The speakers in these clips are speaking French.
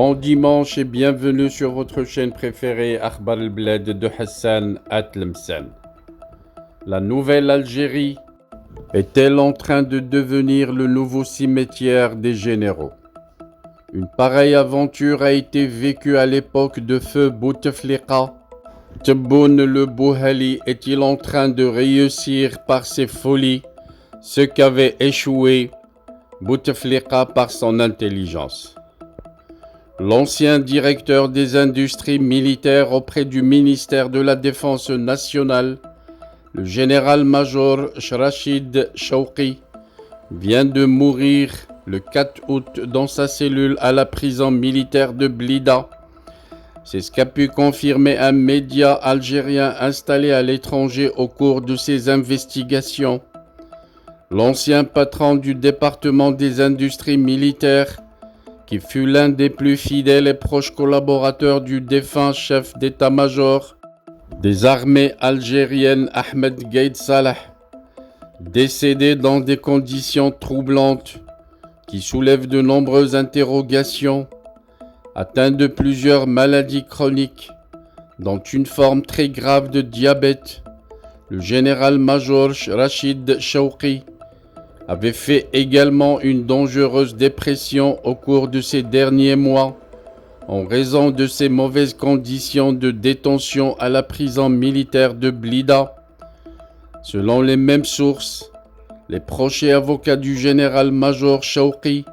Bon dimanche et bienvenue sur votre chaîne préférée Akhbar al-Bled de Hassan Atlemsen. La nouvelle Algérie est-elle en train de devenir le nouveau cimetière des généraux? Une pareille aventure a été vécue à l'époque de feu Bouteflika. Tebboune le Bouhali est-il en train de réussir par ses folies ce qu'avait échoué Bouteflika par son intelligence? L'ancien directeur des industries militaires auprès du ministère de la Défense nationale, le général-major Rachid Chouki, vient de mourir le 4 août dans sa cellule à la prison militaire de Blida. C'est ce qu'a pu confirmer un média algérien installé à l'étranger au cours de ses investigations. L'ancien patron du département des industries militaires, qui fut l'un des plus fidèles et proches collaborateurs du défunt chef d'état-major des armées algériennes Ahmed Gaïd Salah, décédé dans des conditions troublantes qui soulèvent de nombreuses interrogations, atteint de plusieurs maladies chroniques, dont une forme très grave de diabète. Le général-major Rachid Chouki avait fait également une dangereuse dépression au cours de ces derniers mois en raison de ses mauvaises conditions de détention à la prison militaire de Blida. Selon les mêmes sources, les proches et avocats du général-major Chouki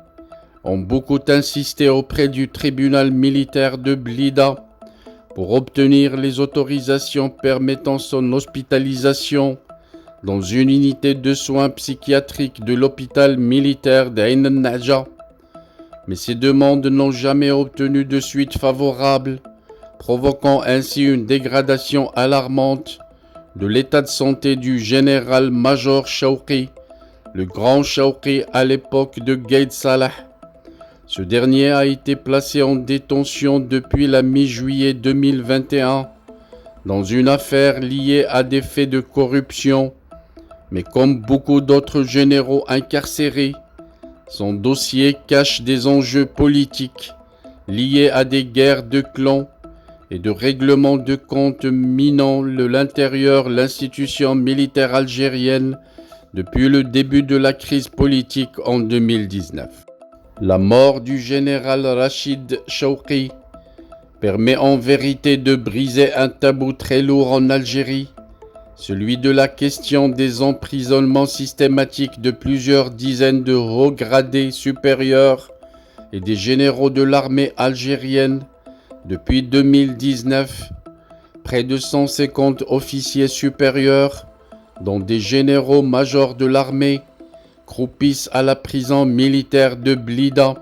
ont beaucoup insisté auprès du tribunal militaire de Blida pour obtenir les autorisations permettant son hospitalisation dans une unité de soins psychiatriques de l'hôpital militaire d'Ain el-Naja. Mais ces demandes n'ont jamais obtenu de suite favorable, provoquant ainsi une dégradation alarmante de l'état de santé du général-major Chouki, le grand Chouki à l'époque de Gaïd Salah. Ce dernier a été placé en détention depuis la mi-juillet 2021 dans une affaire liée à des faits de corruption. Mais comme beaucoup d'autres généraux incarcérés, son dossier cache des enjeux politiques liés à des guerres de clans et de règlements de comptes minant l'institution militaire algérienne depuis le début de la crise politique en 2019. La mort du général Rachid Chouki permet en vérité de briser un tabou très lourd en Algérie, celui de la question des emprisonnements systématiques de plusieurs dizaines de hauts gradés supérieurs et des généraux de l'armée algérienne. Depuis 2019, près de 150 officiers supérieurs, dont des généraux majors de l'armée, croupissent à la prison militaire de Blida.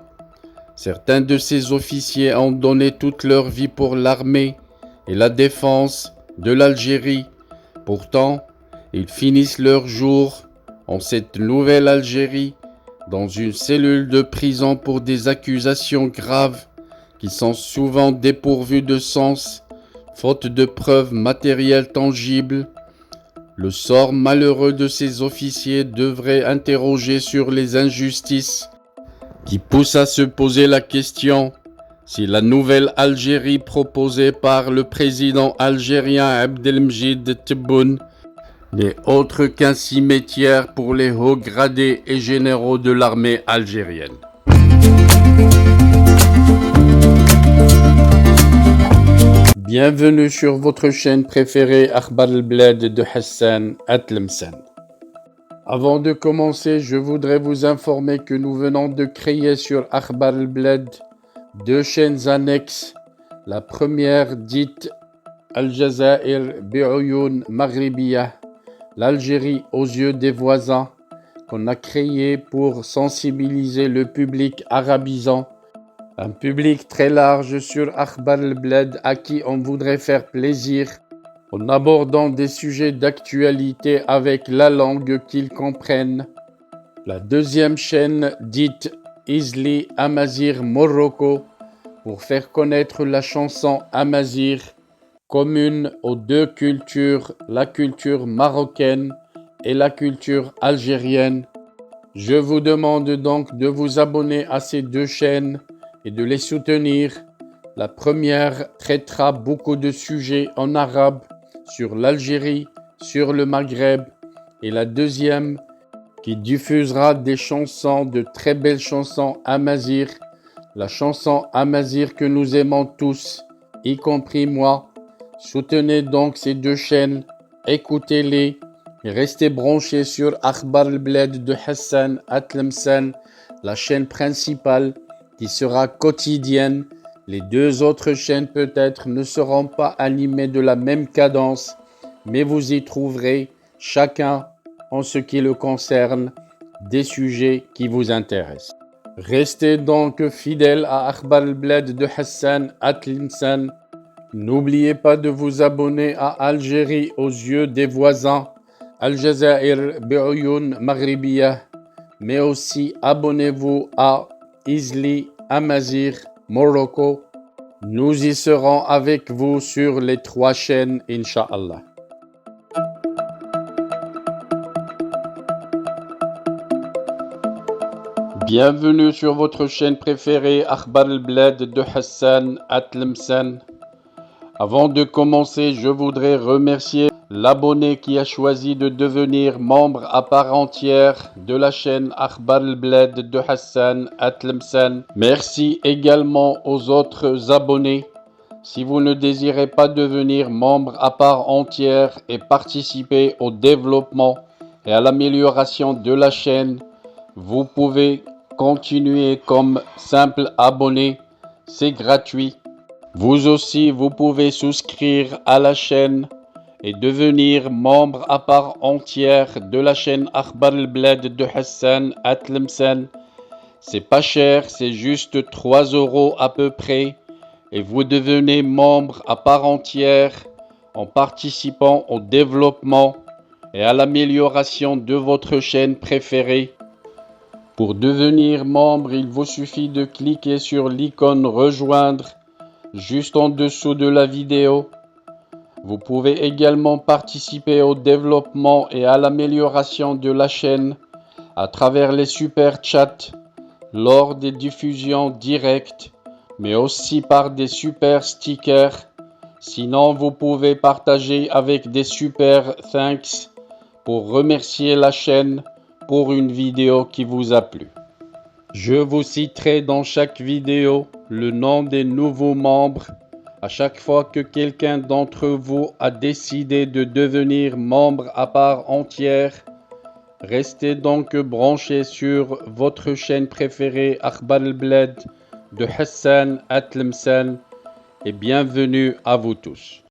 Certains de ces officiers ont donné toute leur vie pour l'armée et la défense de l'Algérie. Pourtant, ils finissent leur jour en cette nouvelle Algérie dans une cellule de prison pour des accusations graves qui sont souvent dépourvues de sens, faute de preuves matérielles tangibles. Le sort malheureux de ces officiers devrait interroger sur les injustices qui poussent à se poser la question si la nouvelle Algérie proposée par le président algérien Abdelmjid Tebboune n'est autre qu'un cimetière pour les hauts gradés et généraux de l'armée algérienne. Bienvenue sur votre chaîne préférée Akhbar al-Bled de Hassan Atlemsen. Avant de commencer, je voudrais vous informer que nous venons de créer sur Akhbar al-Bled deux chaînes annexes. La première dite Al-Jazair Bi'Oyoun Maghribiyah, l'Algérie aux yeux des voisins, qu'on a créée pour sensibiliser le public arabisant, un public très large sur Akhbar al-Bled à qui on voudrait faire plaisir en abordant des sujets d'actualité avec la langue qu'ils comprennent. La deuxième chaîne dite Izli Amazir Morocco pour faire connaître la chanson Amazir, commune aux deux cultures, la culture marocaine et la culture algérienne. Je vous demande donc de vous abonner à ces deux chaînes et de les soutenir. La première traitera beaucoup de sujets en arabe sur l'Algérie, sur le Maghreb, et la deuxième qui diffusera des chansons, de très belles chansons amazigh, la chanson amazigh que nous aimons tous, y compris moi. Soutenez donc ces deux chaînes, écoutez-les et restez branchés sur Akhbar al-Bled de Hassan Atlemcen, la chaîne principale qui sera quotidienne. Les deux autres chaînes peut-être ne seront pas animées de la même cadence, mais vous y trouverez chacun, en ce qui le concerne, des sujets qui vous intéressent. Restez donc fidèles à Akhbar al-Bled de Hassan Atlemcen. N'oubliez pas de vous abonner à Algérie aux yeux des voisins, Al-Jazair Bi'oyoun Maghribiyah, mais aussi abonnez-vous à Izli Amazigh Morocco. Nous y serons avec vous sur les 3 chaînes, Inch'Allah. Bienvenue sur votre chaîne préférée, Akhbar al-Bled de Hassan Atlemcen. Avant de commencer, je voudrais remercier l'abonné qui a choisi de devenir membre à part entière de la chaîne Akhbar al-Bled de Hassan Atlemcen. Merci également aux autres abonnés. Si vous ne désirez pas devenir membre à part entière et participer au développement et à l'amélioration de la chaîne, vous pouvez continuer comme simple abonné. C'est gratuit. Vous aussi, vous pouvez souscrire à la chaîne et devenir membre à part entière de la chaîne Akhbar al-Bled de Hassan Atlemcen. C'est pas cher, c'est juste 3 € à peu près et vous devenez membre à part entière en participant au développement et à l'amélioration de votre chaîne préférée. Pour devenir membre, il vous suffit de cliquer sur l'icône rejoindre juste en dessous de la vidéo. Vous pouvez également participer au développement et à l'amélioration de la chaîne à travers les super chats lors des diffusions directes, mais aussi par des super stickers. Sinon, vous pouvez partager avec des super thanks pour remercier la chaîne pour une vidéo qui vous a plu. Je vous citerai dans chaque vidéo le nom des nouveaux membres à chaque fois que quelqu'un d'entre vous a décidé de devenir membre à part entière. Restez donc branchés sur votre chaîne préférée Akhbar al-Bled de Hassan Atlemcen et bienvenue à vous tous.